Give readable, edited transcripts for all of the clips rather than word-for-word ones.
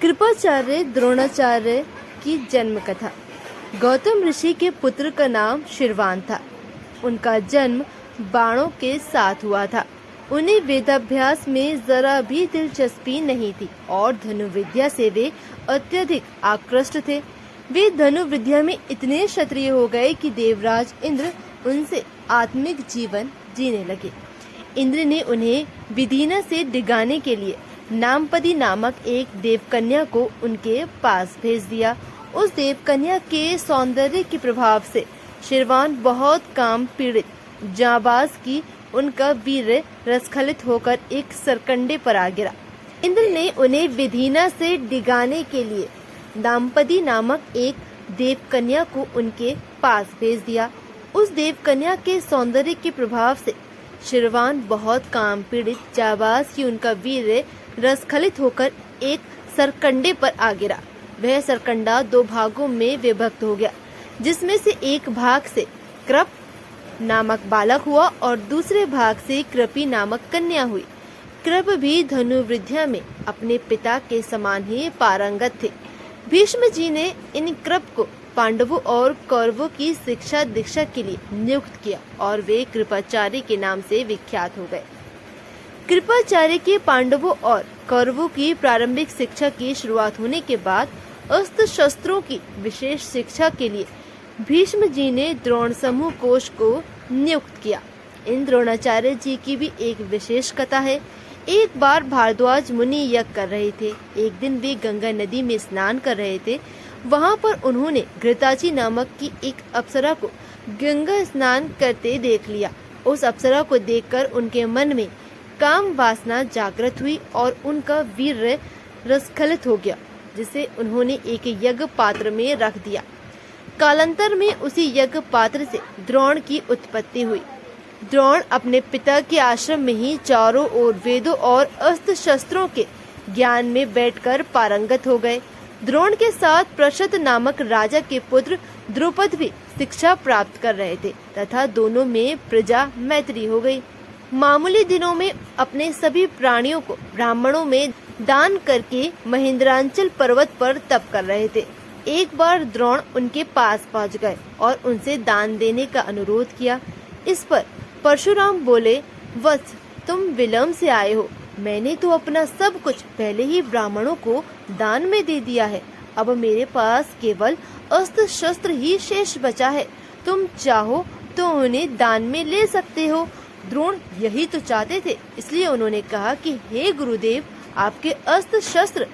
कृपाचार्य द्रोणाचार्य की जन्म कथा। गौतम ऋषि के पुत्र का नाम शिरवान था। उनका जन्म बाणों के साथ हुआ था। उन्हें वेदाभ्यास में जरा भी दिलचस्पी नहीं थी और धनुर्विद्या से वे अत्यधिक आकृष्ट थे। वे धनुर्विद्या में इतने क्षत्रिय हो गए कि देवराज इंद्र उनसे आत्मिक जीवन जीने लगे। इंद्र ने उन्हें विधिना से डिगाने के लिए नामपदी नामक एक देवकन्या को उनके पास भेज दिया। उस देवकन्या के सौंदर्य के प्रभाव से शिरवान बहुत काम पीड़ित जाबाज की उनका वीर रसखलित होकर एक सरकंडे पर आ गिरा। इंद्र ने उन्हें विधिना से डिगाने के लिए नामपदी नामक एक देवकन्या को उनके पास भेज दिया। उस देवकन्या के सौंदर्य के प्रभाव से शिरवान बहुत काम पीड़ित जाबाज की उनका वीर रसखलित होकर एक सरकंडे पर आ गिरा। वह सरकंडा दो भागों में विभक्त हो गया, जिसमें से एक भाग से कृप नामक बालक हुआ और दूसरे भाग से कृपी नामक कन्या हुई। कृप भी धनुर्विद्या में अपने पिता के समान ही पारंगत थे। भीष्म जी ने इन कृप को पांडवों और कौरवों की शिक्षा दीक्षा के लिए नियुक्त किया और वे कृपाचार्य के नाम से विख्यात हो गए। कृपाचार्य के पांडवों और कौरवों की प्रारंभिक शिक्षा की शुरुआत होने के बाद अस्त्र शस्त्रों की विशेष शिक्षा के लिए भीष्म जी ने द्रोण समूह कोश को नियुक्त किया। इन द्रोणाचार्य जी की भी एक विशेष कथा है। एक बार भारद्वाज मुनि यज्ञ कर रहे थे। एक दिन वे गंगा नदी में स्नान कर रहे थे। वहां पर उन्होंने घृताची नामक की एक अप्सरा को गंगा स्नान करते देख लिया। उस अप्सरा को देखकर उनके मन में काम वासना जागृत हुई और उनका वीर रसखलित हो गया, जिसे उन्होंने एक यज्ञ पात्र में रख दिया। कालांतर में उसी यज्ञ पात्र से द्रोण की उत्पत्ति हुई। द्रोण अपने पिता के आश्रम में ही चारों ओर वेदों और अस्त्र शस्त्रों के ज्ञान में बैठकर पारंगत हो गए। द्रोण के साथ प्रशत नामक राजा के पुत्र द्रुपद भी शिक्षा प्राप्त कर रहे थे तथा दोनों में प्रजा मैत्री हो गई। मामूली दिनों में अपने सभी प्राणियों को ब्राह्मणों में दान करके महेंद्रांचल पर्वत पर तप कर रहे थे। एक बार द्रोण उनके पास पहुंच गए और उनसे दान देने का अनुरोध किया। इस पर परशुराम बोले, वत्स, तुम विलंब से आए हो। मैंने तो अपना सब कुछ पहले ही ब्राह्मणों को दान में दे दिया है। अब मेरे पास केवल अस्त्र शस्त्र ही शेष बचा है। तुम चाहो तो उन्हें दान में ले सकते हो। द्रोण यही तो चाहते थे, इसलिए उन्होंने कहा कि हे गुरुदेव, आपके अस्त्र शस्त्र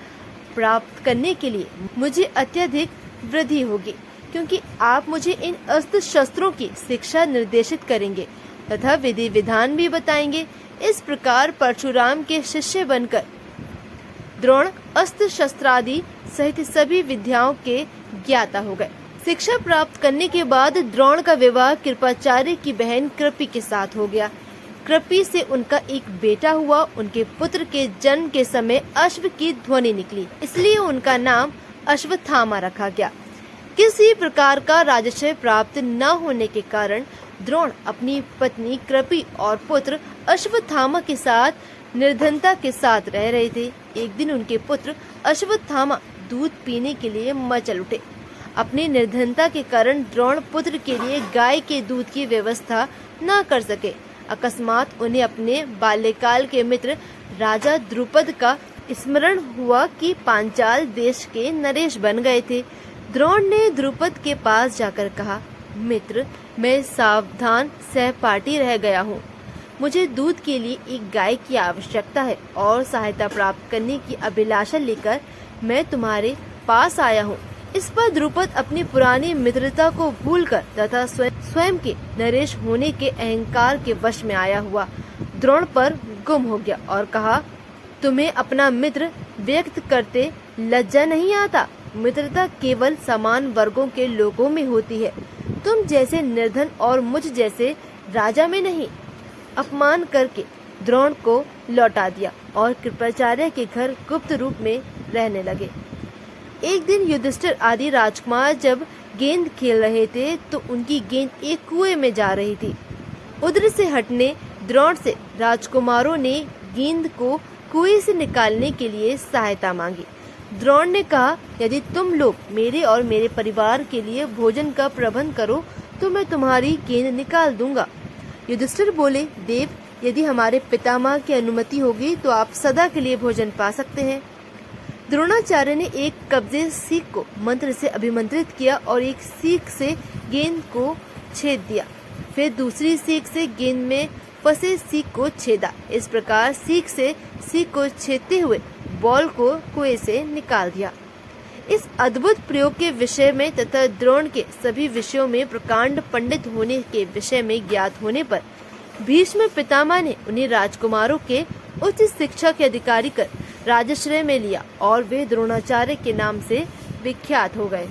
प्राप्त करने के लिए मुझे अत्यधिक वृद्धि होगी, क्योंकि आप मुझे इन अस्त्र शस्त्रों की शिक्षा निर्देशित करेंगे तथा विधि विधान भी बताएंगे। इस प्रकार परशुराम के शिष्य बनकर द्रोण अस्त्र शस्त्रादि सहित सभी विद्याओं के ज्ञाता हो गए। शिक्षा प्राप्त करने के बाद द्रोण का विवाह कृपाचार्य की बहन कृपी के साथ हो गया। कृपी से उनका एक बेटा हुआ। उनके पुत्र के जन्म के समय अश्व की ध्वनि निकली, इसलिए उनका नाम अश्वत्थामा रखा गया। किसी प्रकार का राजस्व प्राप्त न होने के कारण द्रोण अपनी पत्नी कृपी और पुत्र अश्वत्थामा के साथ निर्धनता के साथ रह रहे थे। एक दिन उनके पुत्र अश्वत्थामा दूध पीने के लिए मचल उठे। अपनी निर्धनता के कारण द्रोण पुत्र के लिए गाय के दूध की व्यवस्था न कर सके। अकस्मात उन्हें अपने बाल्यकाल के मित्र राजा द्रुपद का स्मरण हुआ कि पांचाल देश के नरेश बन गए थे। द्रोण ने द्रुपद के पास जाकर कहा, मित्र, मैं सावधान सहपाठी रह गया हूँ। मुझे दूध के लिए एक गाय की आवश्यकता है और सहायता प्राप्त करने की अभिलाषा लेकर मैं तुम्हारे पास आया हूँ। इस पर द्रुपद अपनी पुरानी मित्रता को भूलकर तथा स्वयं के नरेश होने के अहंकार के वश में आया हुआ द्रोण पर गुम हो गया और कहा, तुम्हें अपना मित्र व्यक्त करते लज्जा नहीं आता? मित्रता केवल समान वर्गों के लोगों में होती है। तुम जैसे निर्धन और मुझ जैसे राजा में नहीं। अपमान करके द्रोण को लौटा दिया और कृपाचार्य के घर गुप्त रूप में रहने लगे। एक दिन युधिष्ठिर आदि राजकुमार जब गेंद खेल रहे थे तो उनकी गेंद एक कुएं में जा रही थी। उधर से हटने द्रोण से राजकुमारों ने गेंद को कुएं से निकालने के लिए सहायता मांगी। द्रोण ने कहा, यदि तुम लोग मेरे और मेरे परिवार के लिए भोजन का प्रबंध करो तो मैं तुम्हारी गेंद निकाल दूंगा। युधिष्ठिर बोले, देव, यदि हमारे पितामह की अनुमति होगी तो आप सदा के लिए भोजन पा सकते हैं। द्रोणाचार्य ने एक कब्जे सीख को मंत्र से अभिमंत्रित किया और एक सीख से गेंद को छेद दिया, फिर दूसरी सीख से गेंद में फंसे सीख को छेदा। इस प्रकार सीख से सीख को छेदते हुए बॉल को कुएं से निकाल दिया। इस अद्भुत प्रयोग के विषय में तथा द्रोण के सभी विषयों में प्रकांड पंडित होने के विषय में ज्ञात होने पर भीष्म पितामह ने उन्हें राजकुमारों के उच्च शिक्षा के अधिकारी कर राजाश्रय में लिया और वे द्रोणाचार्य के नाम से विख्यात हो गए।